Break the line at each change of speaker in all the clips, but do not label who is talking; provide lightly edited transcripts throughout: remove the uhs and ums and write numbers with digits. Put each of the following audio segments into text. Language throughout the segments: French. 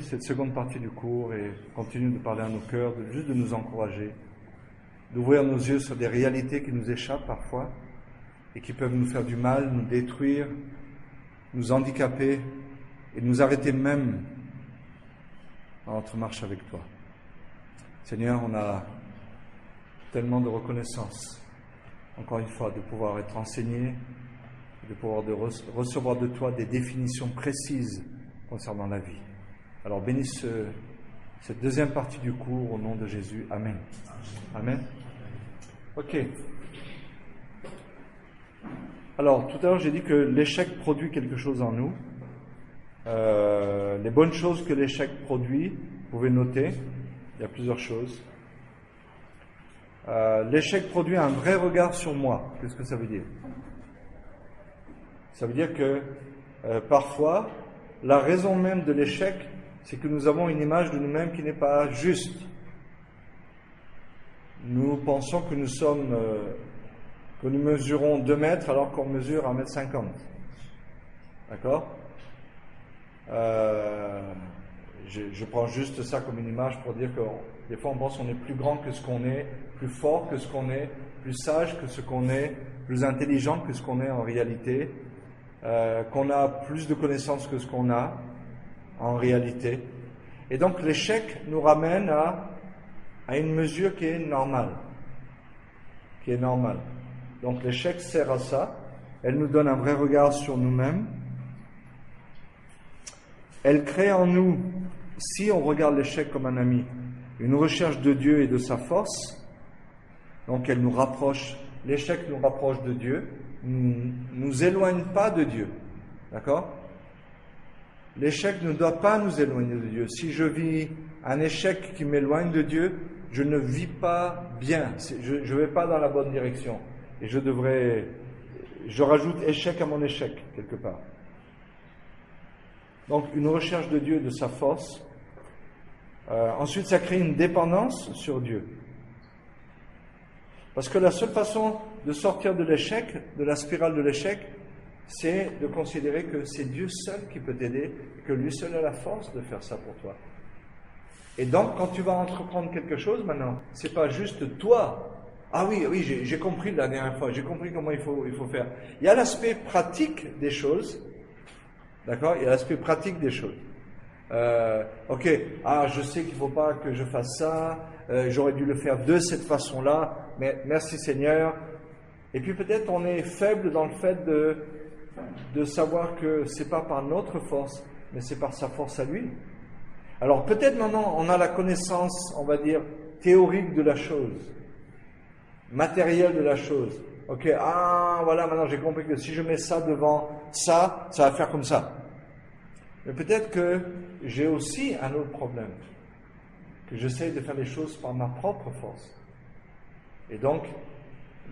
cette seconde partie du cours et continue de parler à nos cœurs, juste de nous encourager, d'ouvrir nos yeux sur des réalités qui nous échappent parfois et qui peuvent nous faire du mal, nous détruire, nous handicaper et nous arrêter même dans notre marche avec toi. Seigneur, on a tellement de reconnaissance, encore une fois, de pouvoir être enseigné, de pouvoir recevoir de toi des définitions précises concernant la vie. Alors bénis cette deuxième partie du cours au nom de Jésus. Amen. Amen. Ok. Alors, tout à l'heure, j'ai dit que l'échec produit quelque chose en nous. Les bonnes choses que l'échec produit, vous pouvez noter, il y a plusieurs choses. L'échec produit un vrai regard sur moi. Qu'est-ce que ça veut dire? Ça veut dire que parfois, la raison même de l'échec, c'est que nous avons une image de nous-mêmes qui n'est pas juste. Nous pensons que que nous mesurons 2 mètres alors qu'on mesure 1,50 m. D'accord? Je prends juste ça comme une image pour dire que des fois on pense qu'on est plus grand que ce qu'on est, plus fort que ce qu'on est, plus sage que ce qu'on est, plus intelligent que ce qu'on est en réalité, qu'on a plus de connaissances que ce qu'on a en réalité. Et donc l'échec nous ramène à une mesure qui est normale. Donc l'échec sert à ça. Elle nous donne un vrai regard sur nous-mêmes. Elle crée en nous, si on regarde l'échec comme un ami, une recherche de Dieu et de sa force. Donc elle nous rapproche, l'échec nous rapproche de Dieu, nous éloigne pas de Dieu. D'accord? L'échec ne doit pas nous éloigner de Dieu. Si je vis un échec qui m'éloigne de Dieu, je ne vis pas bien. Je ne vais pas dans la bonne direction. Et je rajoute échec à mon échec, quelque part. Donc, une recherche de Dieu et de sa force. Ensuite, ça crée une dépendance sur Dieu. Parce que la seule façon de sortir de l'échec, de la spirale de l'échec, c'est de considérer que c'est Dieu seul qui peut t'aider, que lui seul a la force de faire ça pour toi. Et donc, quand tu vas entreprendre quelque chose maintenant, c'est pas juste toi. Ah oui, j'ai compris la dernière fois, j'ai compris comment il faut faire. Il y a l'aspect pratique des choses, d'accord? Il y a l'aspect pratique des choses. Ok, je sais qu'il ne faut pas que je fasse ça, j'aurais dû le faire de cette façon-là, mais merci Seigneur. Et puis peut-être on est faible dans le fait de savoir que c'est pas par notre force, mais c'est par sa force à lui. Alors peut-être maintenant on a la connaissance, on va dire, théorique de la chose, matérielle de la chose. Ok, voilà, maintenant j'ai compris que si je mets ça devant ça, ça va faire comme ça. Mais peut-être que j'ai aussi un autre problème, que j'essaye de faire les choses par ma propre force. Et donc,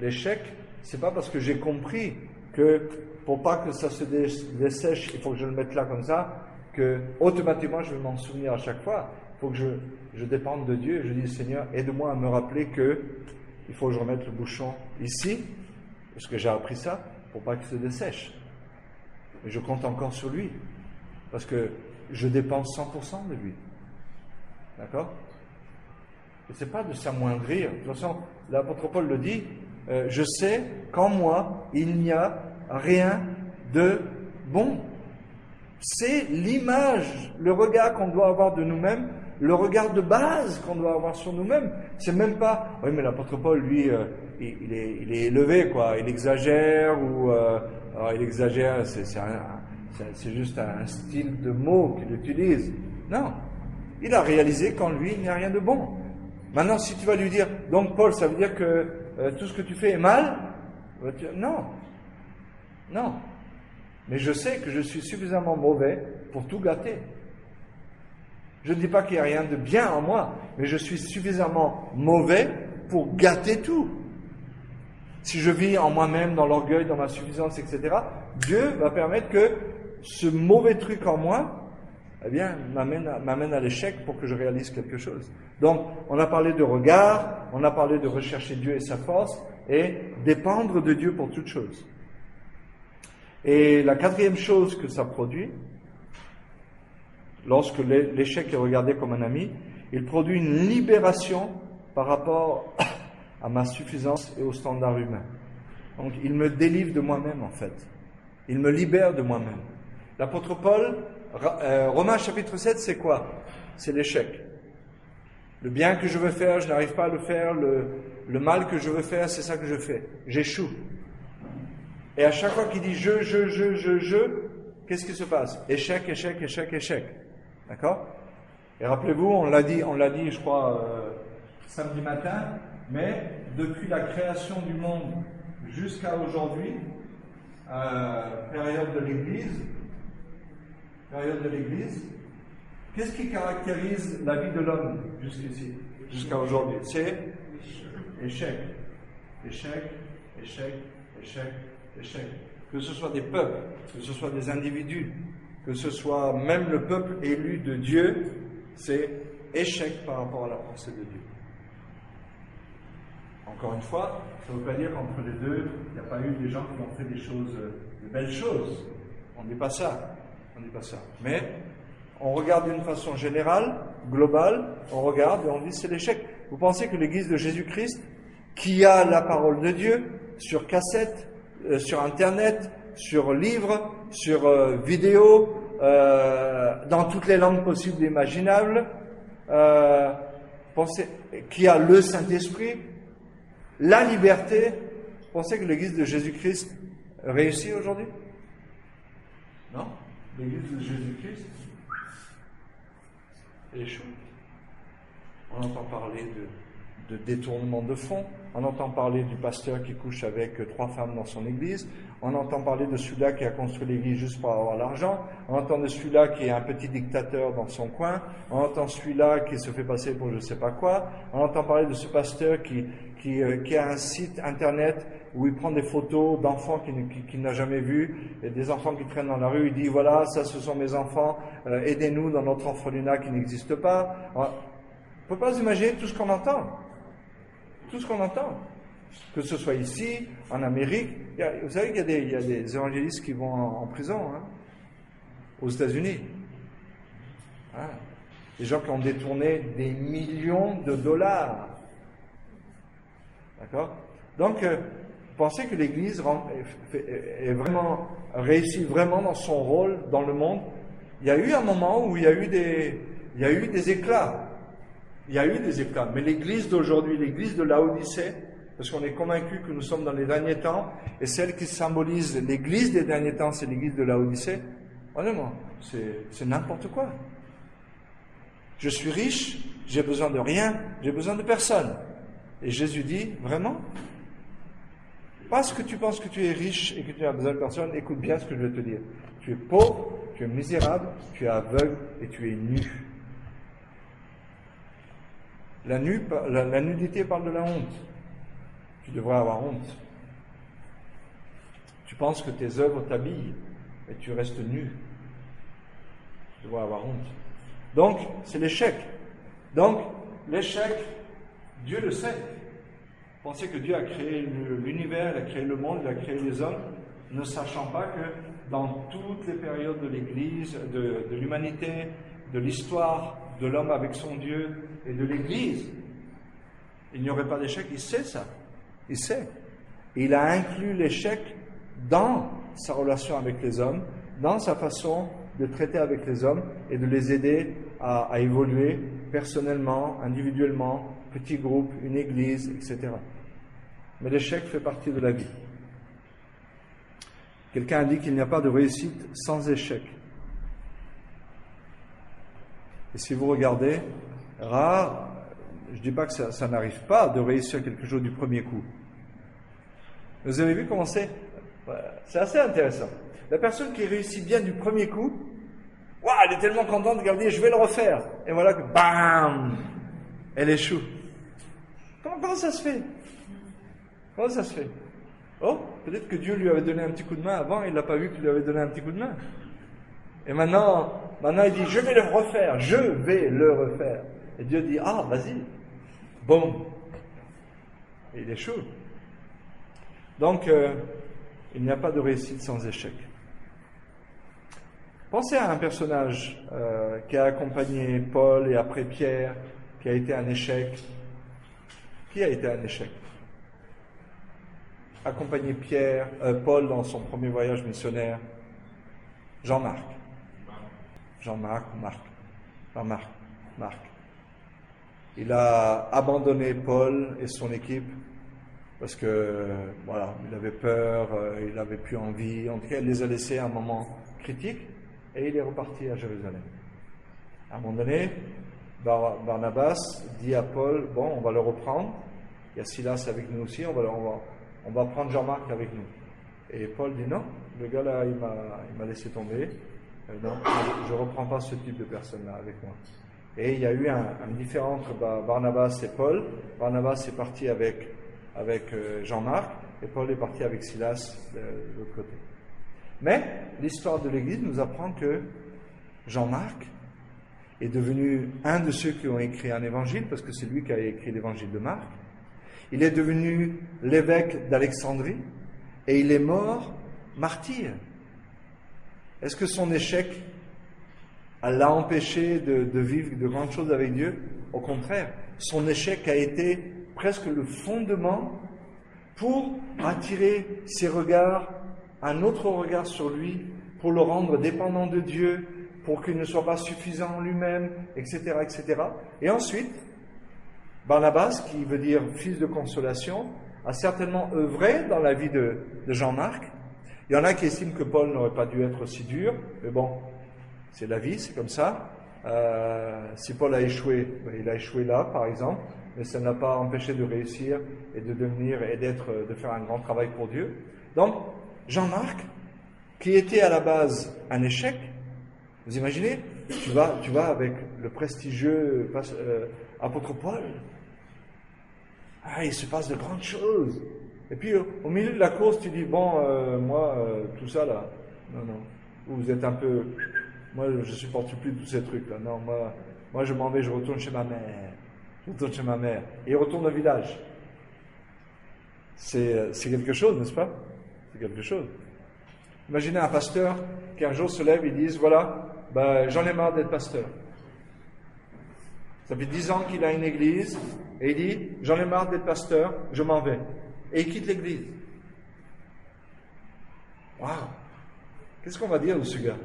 l'échec, c'est pas parce que j'ai compris que pour pas que ça se dessèche, il faut que je le mette là comme ça, que automatiquement je vais m'en souvenir à chaque fois. Il faut que je dépende de Dieu et je dis Seigneur, aide-moi à me rappeler que il faut que je remette le bouchon ici, parce que j'ai appris ça, pour pas qu'il se dessèche. Et je compte encore sur lui. Parce que je dépends 100% de lui. D'accord? Et ce n'est pas de s'amoindrir. De toute façon, l'apôtre Paul le dit, je sais qu'en moi, il n'y a rien de bon. C'est l'image, le regard qu'on doit avoir de nous-mêmes, le regard de base qu'on doit avoir sur nous-mêmes. C'est même pas, oui mais l'apôtre Paul, lui, il est élevé, quoi. Il exagère il exagère, c'est juste un style de mots qu'il utilise. Non. Il a réalisé qu'en lui, il n'y a rien de bon. Maintenant, si tu vas lui dire, donc Paul, ça veut dire que tout ce que tu fais est mal? Non. Non. Mais je sais que je suis suffisamment mauvais pour tout gâter. Je ne dis pas qu'il n'y a rien de bien en moi, mais je suis suffisamment mauvais pour gâter tout. Si je vis en moi-même, dans l'orgueil, dans ma suffisance, etc., Dieu va permettre que ce mauvais truc en moi, eh bien, m'amène à l'échec pour que je réalise quelque chose. Donc, on a parlé de regard, on a parlé de rechercher Dieu et sa force, et dépendre de Dieu pour toute chose. Et la quatrième chose que ça produit, lorsque l'échec est regardé comme un ami, il produit une libération par rapport à ma suffisance et aux standards humains. Donc il me délivre de moi-même en fait. Il me libère de moi-même. L'apôtre Paul, Romains chapitre 7, c'est quoi? C'est l'échec. Le bien que je veux faire, je n'arrive pas à le faire. Le mal que je veux faire, c'est ça que je fais. J'échoue. Et à chaque fois qu'il dit je, qu'est-ce qui se passe? Échec, échec, échec, échec. D'accord? Et rappelez-vous, on l'a dit, je crois, samedi matin, mais depuis la création du monde jusqu'à aujourd'hui, période de l'Église, qu'est-ce qui caractérise la vie de l'homme jusqu'ici, jusqu'à aujourd'hui? C'est échec, échec, échec, échec, échec. Que ce soit des peuples, que ce soit des individus, que ce soit même le peuple élu de Dieu, c'est échec par rapport à la pensée de Dieu. Encore une fois, ça ne veut pas dire qu'entre les deux, il n'y a pas eu des gens qui ont fait des choses, de belles choses. On ne dit pas ça. Mais on regarde d'une façon générale, globale, on regarde et on dit c'est l'échec. Vous pensez que l'Église de Jésus-Christ, qui a la parole de Dieu sur cassette, sur Internet, sur livre, sur vidéo, dans toutes les langues possibles et imaginables, qui a le Saint-Esprit, la liberté, pensez que l'Église de Jésus-Christ réussit aujourd'hui? Non? L'Église de Jésus-Christ échoue. On entend parler de détournement de fonds, on entend parler du pasteur qui couche avec 3 femmes dans son église, on entend parler de celui-là qui a construit l'église juste pour avoir l'argent, on entend de celui-là qui est un petit dictateur dans son coin, on entend celui-là qui se fait passer pour je ne sais pas quoi, on entend parler de ce pasteur qui a un site internet où il prend des photos d'enfants qu'il n'a jamais vus, et des enfants qui traînent dans la rue, il dit voilà, ça ce sont mes enfants, aidez-nous dans notre orphelinat qui n'existe pas. Alors, on ne peut pas imaginer tout ce qu'on entend. Tout ce qu'on entend. Que ce soit ici, en Amérique. Vous savez qu'il y a des évangélistes qui vont en prison, hein, aux États-Unis. Hein, des gens qui ont détourné des millions de dollars. D'accord? Donc, pensez que l'Église est vraiment réussit vraiment dans son rôle dans le monde. Il y a eu un moment où il y a eu des éclats. Il y a eu des éclats, mais l'Église d'aujourd'hui, l'Église de Laodicée, parce qu'on est convaincu que nous sommes dans les derniers temps, et celle qui symbolise l'Église des derniers temps, c'est l'Église de Laodicée, honnêtement, c'est n'importe quoi. Je suis riche, j'ai besoin de rien, j'ai besoin de personne. Et Jésus dit, vraiment? Parce que tu penses que tu es riche et que tu as besoin de personne, écoute bien ce que je vais te dire. Tu es pauvre, tu es misérable, tu es aveugle et tu es nu. La nudité parle de la honte. Tu devrais avoir honte. Tu penses que tes œuvres t'habillent et tu restes nu. Tu devrais avoir honte. Donc, c'est l'échec. Donc, l'échec, Dieu le sait. Pensez que Dieu a créé l'univers, il a créé le monde, il a créé les hommes, ne sachant pas que dans toutes les périodes de l'Église, de l'humanité, de l'histoire, de l'homme avec son Dieu et de l'Église, il n'y aurait pas d'échec. Il sait ça. Il sait. Et il a inclus l'échec dans sa relation avec les hommes, dans sa façon de traiter avec les hommes et de les aider à évoluer personnellement, individuellement, petit groupe, une église, etc. Mais l'échec fait partie de la vie. Quelqu'un a dit qu'il n'y a pas de réussite sans échec. Et si vous regardez, rare, je ne dis pas que ça n'arrive pas de réussir quelque chose du premier coup. Vous avez vu comment c'est? C'est assez intéressant. La personne qui réussit bien du premier coup, waouh, elle est tellement contente de regarder, je vais le refaire. Et voilà que, bam, elle échoue. Comment ça se fait? Comment ça se fait? Oh, peut-être que Dieu lui avait donné un petit coup de main avant, il n'a pas vu qu'il lui avait donné un petit coup de main. Et maintenant il dit, je vais le refaire, je vais le refaire. Et Dieu dit, ah, vas-y. Bon. Et il échoue. Donc, il n'y a pas de réussite sans échec. Pensez à un personnage qui a accompagné Paul et après Pierre, qui a été un échec. Qui a été un échec? Accompagner Paul dans son premier voyage missionnaire. Jean-Marc. Jean-Marc ou Marc? Pas Marc. Marc. Il a abandonné Paul et son équipe parce que, voilà, il avait peur, il n'avait plus envie. En tout cas, il les a laissés à un moment critique et il est reparti à Jérusalem. À un moment donné, Barnabas dit à Paul, bon, on va le reprendre. Il y a Silas avec nous aussi, on va prendre Jean-Marc avec nous. Et Paul dit non, le gars là, il m'a laissé tomber. Non, je ne reprends pas ce type de personne-là avec moi. Et il y a eu un différent entre Barnabas et Paul. Barnabas est parti avec Jean-Marc et Paul est parti avec Silas de l'autre côté. Mais l'histoire de l'Église nous apprend que Jean-Marc est devenu un de ceux qui ont écrit un évangile, parce que c'est lui qui a écrit l'évangile de Marc. Il est devenu l'évêque d'Alexandrie et il est mort martyr. Est-ce que son échec l'a empêché de vivre de grandes choses avec Dieu? Au contraire, son échec a été presque le fondement pour attirer ses regards, un autre regard sur lui, pour le rendre dépendant de Dieu, pour qu'il ne soit pas suffisant en lui-même, etc., etc. Et ensuite, Barnabas, qui veut dire fils de consolation, a certainement œuvré dans la vie de Jean-Marc. Il y en a qui estiment que Paul n'aurait pas dû être aussi dur, mais bon, c'est la vie, c'est comme ça. Si Paul a échoué, il a échoué là, par exemple, mais ça ne l'a pas empêché de réussir et de devenir et de faire un grand travail pour Dieu. Donc, Jean-Marc, qui était à la base un échec, vous imaginez, tu vas avec le prestigieux apôtre Paul, il se passe de grandes choses. Et puis, au milieu de la course, tu dis, bon, tout ça là, non, vous êtes un peu, moi, je ne supporte plus tous ces trucs-là. Non, moi, je m'en vais, je retourne chez ma mère. Et il retourne au village. C'est quelque chose, n'est-ce pas? C'est quelque chose. Imaginez un pasteur qui un jour se lève et dit, voilà, j'en ai marre d'être pasteur. Ça fait 10 ans qu'il a une église, et il dit, j'en ai marre d'être pasteur, je m'en vais. Et il quitte l'église. Waouh! Qu'est-ce qu'on va dire de ce gars?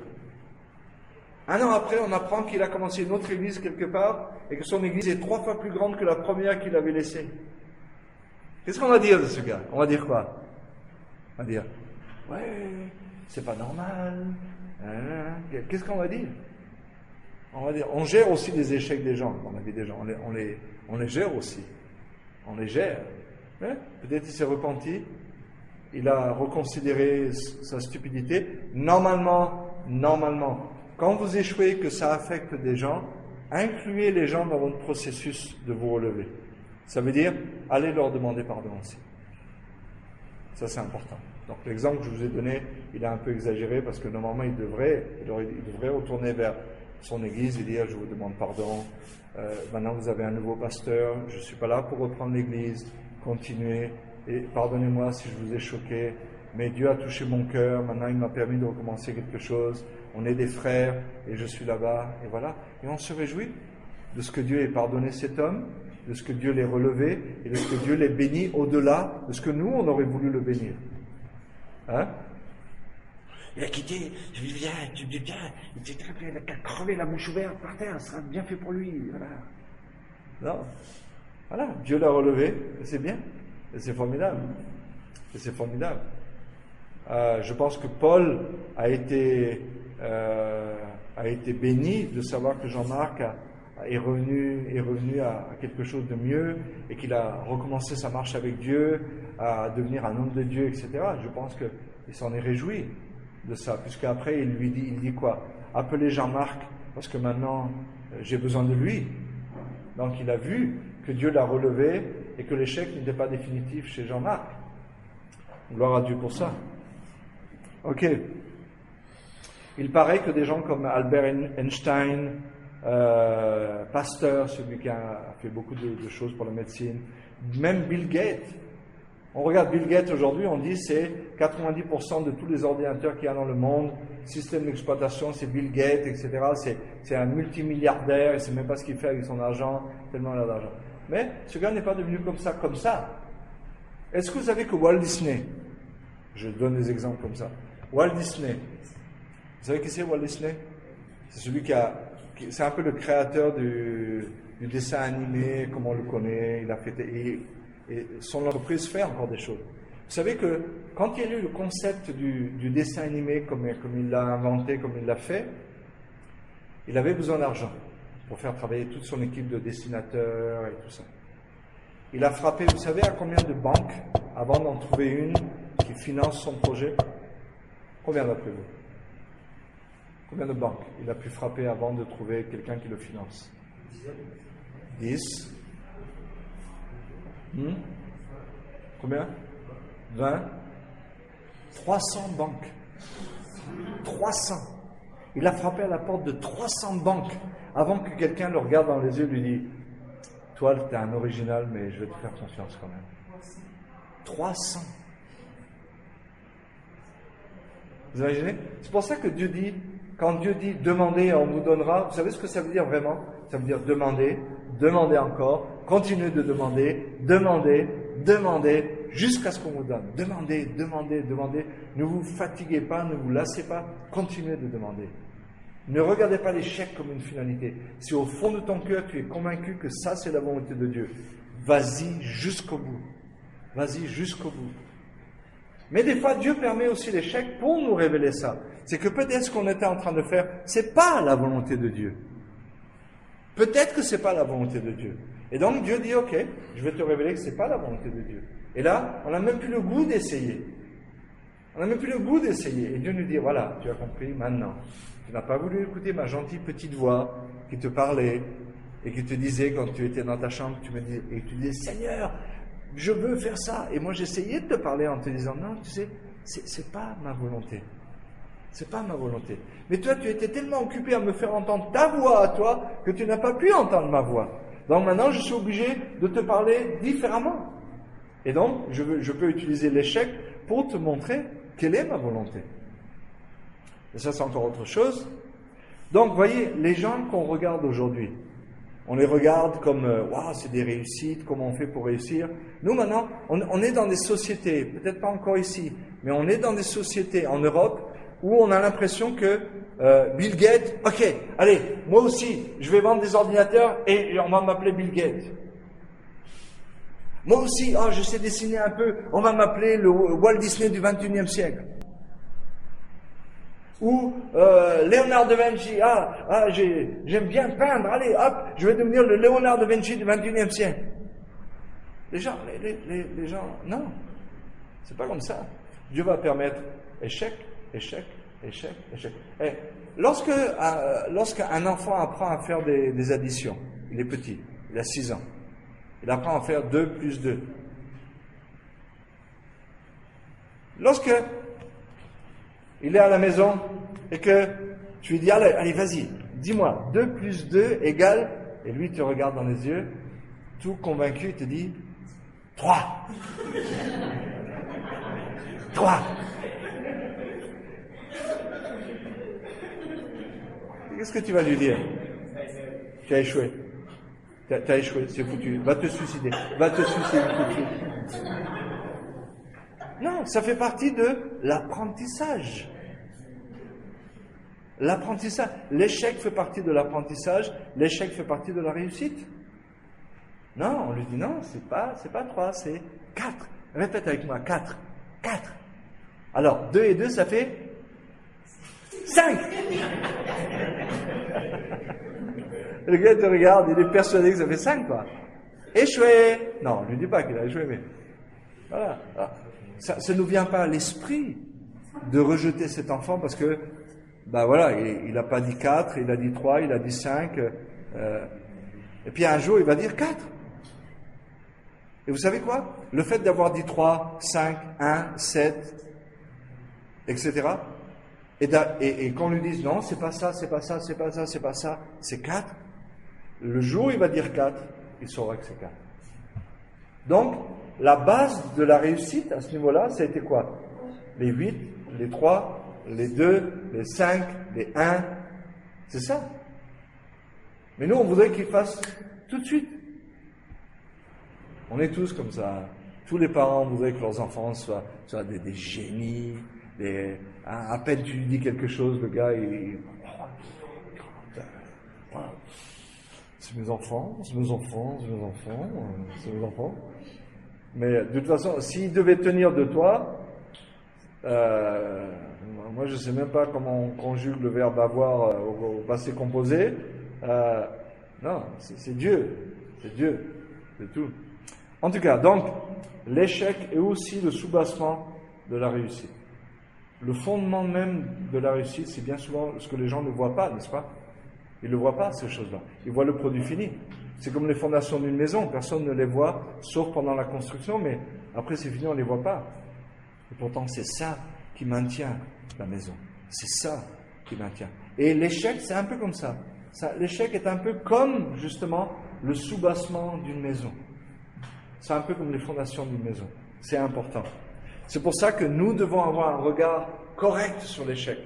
Un an après, on apprend qu'il a commencé une autre église quelque part, et que son église est 3 fois plus grande que la première qu'il avait laissée. Qu'est-ce qu'on va dire de ce gars? On va dire quoi? On va dire, ouais, c'est pas normal. Qu'est-ce qu'on va dire? On va dire, on gère aussi les échecs des gens dans la vie des gens. On les gère aussi. On les gère. Mais peut-être il s'est repenti. Il a reconsidéré sa stupidité. Normalement, quand vous échouez, que ça affecte des gens, incluez les gens dans votre processus de vous relever. Ça veut dire, allez leur demander pardon aussi. Ça, c'est important. Donc, l'exemple que je vous ai donné, il a un peu exagéré parce que normalement, il devrait retourner vers son église et dire, je vous demande pardon. Maintenant, vous avez un nouveau pasteur. Je ne suis pas là pour reprendre l'église. Continuez et pardonnez-moi si je vous ai choqué. Mais Dieu a touché mon cœur. Maintenant, il m'a permis de recommencer quelque chose. On est des frères et je suis là-bas. Et voilà. Et on se réjouit de ce que Dieu ait pardonné cet homme, de ce que Dieu l'ait relevé et de ce que Dieu l'ait béni au-delà de ce que nous, on aurait voulu le bénir. Hein?
Il a quitté, il a crevé la bouche ouverte par terre, ça sera bien fait pour lui. Voilà.
Non. Voilà, Dieu l'a relevé, et c'est bien, et c'est formidable. Et c'est formidable. Je pense que Paul a été béni de savoir que Jean-Marc est revenu à quelque chose de mieux et qu'il a recommencé sa marche avec Dieu, à devenir un homme de Dieu, etc. Je pense qu'il s'en est réjoui de ça, puisqu'après il dit quoi? Appelez Jean-Marc, parce que maintenant j'ai besoin de lui. Donc il a vu que Dieu l'a relevé et que l'échec n'était pas définitif chez Jean-Marc. Gloire à Dieu pour ça. Ok. Il paraît que des gens comme Albert Einstein, Pasteur, celui qui a fait beaucoup de choses pour la médecine, même Bill Gates, On regarde Bill Gates aujourd'hui, on dit c'est 90% de tous les ordinateurs qu'il y a dans le monde, système d'exploitation, c'est Bill Gates, etc. C'est un multimilliardaire, il ne sait même pas ce qu'il fait avec son argent, tellement il a d'argent. Mais ce gars n'est pas devenu comme ça. Est-ce que vous savez que Walt Disney, je donne des exemples comme ça, Walt Disney, vous savez qui c'est Walt Disney? C'est celui c'est un peu le créateur du dessin animé, comme on le connaît, il a fait, et son entreprise fait encore des choses. Vous savez que quand il y a eu le concept du dessin animé, comme il l'a inventé, comme il l'a fait, il avait besoin d'argent pour faire travailler toute son équipe de dessinateurs et tout ça. Il a frappé, vous savez à combien de banques, avant d'en trouver une qui finance son projet? Combien d'après vous? Combien de banques il a pu frapper avant de trouver quelqu'un qui le finance? 10. Combien? 20. 300 banques. 300. Il a frappé à la porte de 300 banques avant que quelqu'un le regarde dans les yeux et lui dise « Toi, t'es un original, mais je vais te faire confiance quand même. » 300. Vous imaginez? C'est pour ça que Dieu dit, quand Dieu dit « Demandez, on vous donnera », vous savez ce que ça veut dire vraiment? Ça veut dire demander, demander encore, continuez de demander, demander, jusqu'à ce qu'on vous donne. Demandez. Ne vous fatiguez pas, ne vous lassez pas, continuez de demander. Ne regardez pas l'échec comme une finalité. Si au fond de ton cœur, tu es convaincu que ça, c'est la volonté de Dieu, vas-y jusqu'au bout. Vas-y jusqu'au bout. Mais des fois, Dieu permet aussi l'échec pour nous révéler ça. C'est que peut-être ce qu'on était en train de faire, c'est pas la volonté de Dieu. Peut-être que c'est pas la volonté de Dieu. Et donc Dieu dit, ok, je vais te révéler que c'est pas la volonté de Dieu. Et là, on n'a même plus le goût d'essayer. Et Dieu nous dit, voilà, tu as compris maintenant. Tu n'as pas voulu écouter ma gentille petite voix qui te parlait et qui te disait quand tu étais dans ta chambre, tu disais, Seigneur, je veux faire ça. Et moi, j'essayais de te parler en te disant, non, tu sais, c'est pas ma volonté. C'est pas ma volonté. Mais toi, tu étais tellement occupé à me faire entendre ta voix à toi que tu n'as pas pu entendre ma voix. Donc maintenant, je suis obligé de te parler différemment. Et donc, je peux utiliser l'échec pour te montrer quelle est ma volonté. Et ça, c'est encore autre chose. Donc, voyez, les gens qu'on regarde aujourd'hui, on les regarde comme, waouh, c'est des réussites, comment on fait pour réussir. Nous, maintenant, on est dans des sociétés, peut-être pas encore ici, mais on est dans des sociétés en Europe où on a l'impression que Bill Gates, ok, allez, moi aussi, je vais vendre des ordinateurs et on va m'appeler Bill Gates. Moi aussi, je sais dessiner un peu, on va m'appeler le Walt Disney du 21e siècle. Ou Léonard de Vinci, j'aime bien peindre, allez, hop, je vais devenir le Léonard de Vinci du 21e siècle. Les gens, non, c'est pas comme ça. Dieu va permettre échec. Et lorsqu'un enfant apprend à faire des additions, il est petit, il a 6 ans, il apprend à faire 2 plus 2. Lorsque il est à la maison et que tu lui dis, allez, vas-y, dis-moi, 2 plus 2 égale, et lui te regarde dans les yeux, tout convaincu, il te dit, 3. 3. Qu'est-ce que tu vas lui dire? Tu as échoué. T'as échoué, c'est foutu. Va te suicider tout de suite. Non, ça fait partie de l'apprentissage. L'apprentissage. L'échec fait partie de l'apprentissage. L'échec fait partie de la réussite. Non, on lui dit non, c'est pas 3, c'est 4. Répète avec moi, 4. 4. Alors, 2 et 2, ça fait 5. Le gars te regarde, il est persuadé que ça fait 5, quoi. Échoué. Non, on ne lui dit pas qu'il a échoué, mais voilà. Alors, ça ne nous vient pas à l'esprit de rejeter cet enfant parce que, il n'a pas dit 4, il a dit 3, il a dit 5, et puis un jour il va dire 4. Et vous savez quoi? Le fait d'avoir dit 3, 5, 1, 7, etc., et qu'on lui dise non, c'est pas ça, c'est pas ça, c'est pas ça, c'est pas ça, c'est 4, le jour où il va dire 4, il saura que c'est 4. Donc, la base de la réussite à ce niveau-là, ça a été quoi? Les 8, les 3, les 2, les 5, les 1. C'est ça. Mais nous, on voudrait qu'ils fassent tout de suite. On est tous comme ça. Tous les parents voudraient que leurs enfants soient des génies. À peine tu lui dis quelque chose, le gars, c'est mes enfants. Mais de toute façon, s'ils devaient tenir de toi, moi je ne sais même pas comment on conjugue le verbe avoir au passé composé. Non, c'est Dieu. C'est Dieu. C'est tout. En tout cas, donc, l'échec est aussi le soubassement de la réussite. Le fondement même de la réussite, c'est bien souvent ce que les gens ne voient pas, n'est-ce pas? Ils ne voient pas, ces choses-là. Ils voient le produit fini. C'est comme les fondations d'une maison. Personne ne les voit, sauf pendant la construction, mais après c'est fini, on ne les voit pas. Et pourtant, c'est ça qui maintient la maison. C'est ça qui maintient. Et l'échec, c'est un peu comme ça. L'échec est un peu comme, justement, le soubassement d'une maison. C'est un peu comme les fondations d'une maison. C'est important. C'est pour ça que nous devons avoir un regard correct sur l'échec.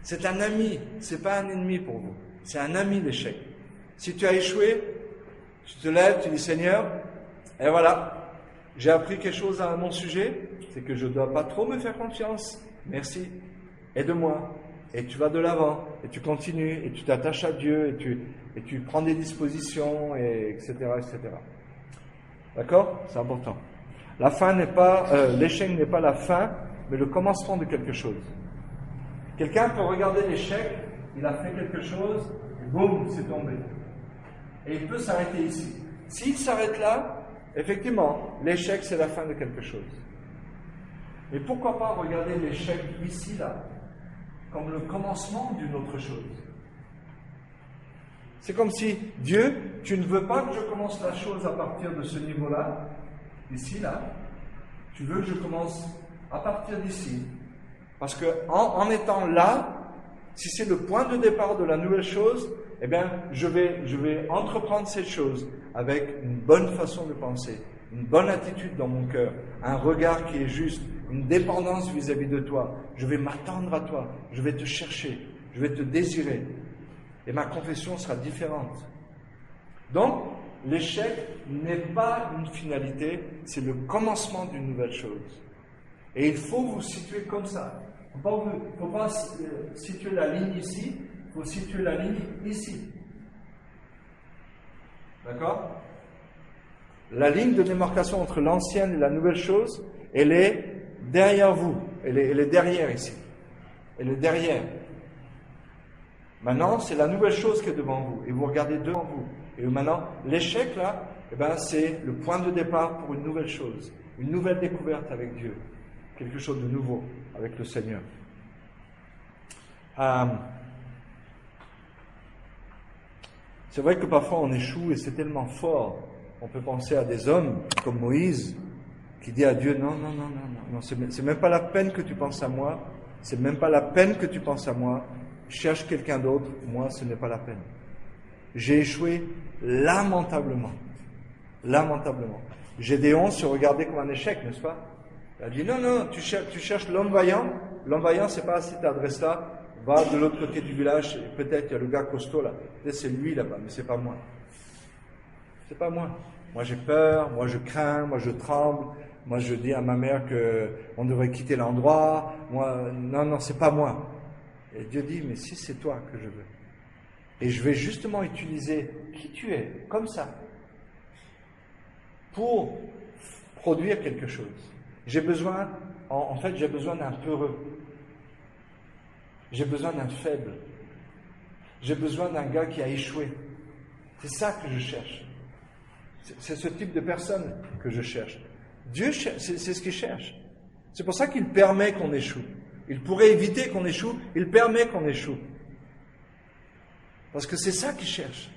C'est un ami, c'est pas un ennemi pour vous. C'est un ami, l'échec. Si tu as échoué, tu te lèves, tu dis Seigneur, et voilà, j'ai appris quelque chose à mon sujet, c'est que je ne dois pas trop me faire confiance. Merci, aide-moi. Et tu vas de l'avant, et tu continues, et tu t'attaches à Dieu, et tu prends des dispositions, etc., etc. D'accord? C'est important. L'échec n'est pas la fin, mais le commencement de quelque chose. Quelqu'un peut regarder l'échec, il a fait quelque chose, et boum, c'est tombé. Et il peut s'arrêter ici. S'il s'arrête là, effectivement, l'échec, c'est la fin de quelque chose. Mais pourquoi pas regarder l'échec ici, là, comme le commencement d'une autre chose? C'est comme si, Dieu, tu ne veux pas que je commence la chose à partir de ce niveau-là, ici, là. Tu veux que je commence à partir d'ici. Parce que en étant là, si c'est le point de départ de la nouvelle chose, eh bien, je vais entreprendre cette chose avec une bonne façon de penser, une bonne attitude dans mon cœur, un regard qui est juste, une dépendance vis-à-vis de toi. Je vais m'attendre à toi, je vais te chercher, je vais te désirer. Et ma confession sera différente. Donc, l'échec n'est pas une finalité, c'est le commencement d'une nouvelle chose. Et il faut vous situer comme ça. Il ne faut pas situer la ligne ici, il faut situer la ligne ici. D'accord? La ligne de démarcation entre l'ancienne et la nouvelle chose, elle est derrière vous. Elle est derrière ici. Elle est derrière. Maintenant, c'est la nouvelle chose qui est devant vous. Et vous regardez devant vous. Et maintenant, l'échec, là, c'est le point de départ pour une nouvelle chose. Une nouvelle découverte avec Dieu. Quelque chose de nouveau avec le Seigneur. C'est vrai que parfois on échoue et c'est tellement fort. On peut penser à des hommes comme Moïse qui dit à Dieu, non, c'est même pas la peine que tu penses à moi. C'est même pas la peine que tu penses à moi. Cherche quelqu'un d'autre. Moi, ce n'est pas la peine. J'ai échoué lamentablement. Lamentablement. Gédéon se regardait comme un échec, n'est-ce pas? Il a dit, non, tu cherches l'homme vaillant. L'homme vaillant, c'est pas si tu adresses là, va de l'autre côté du village, et peut-être il y a le gars costaud là. Peut-être c'est lui là-bas, mais c'est pas moi. C'est pas moi. Moi j'ai peur, moi je crains, moi je tremble, moi je dis à ma mère qu'on devrait quitter l'endroit. Moi, non, c'est pas moi. Et Dieu dit, mais si c'est toi que je veux. Et je vais justement utiliser qui tu es, comme ça, pour produire quelque chose. J'ai besoin d'un peureux. J'ai besoin d'un faible. J'ai besoin d'un gars qui a échoué. C'est ça que je cherche. C'est ce type de personne que je cherche. Dieu, c'est ce qu'il cherche. C'est pour ça qu'il permet qu'on échoue. Il pourrait éviter qu'on échoue, il permet qu'on échoue. Parce que c'est ça qu'il cherche.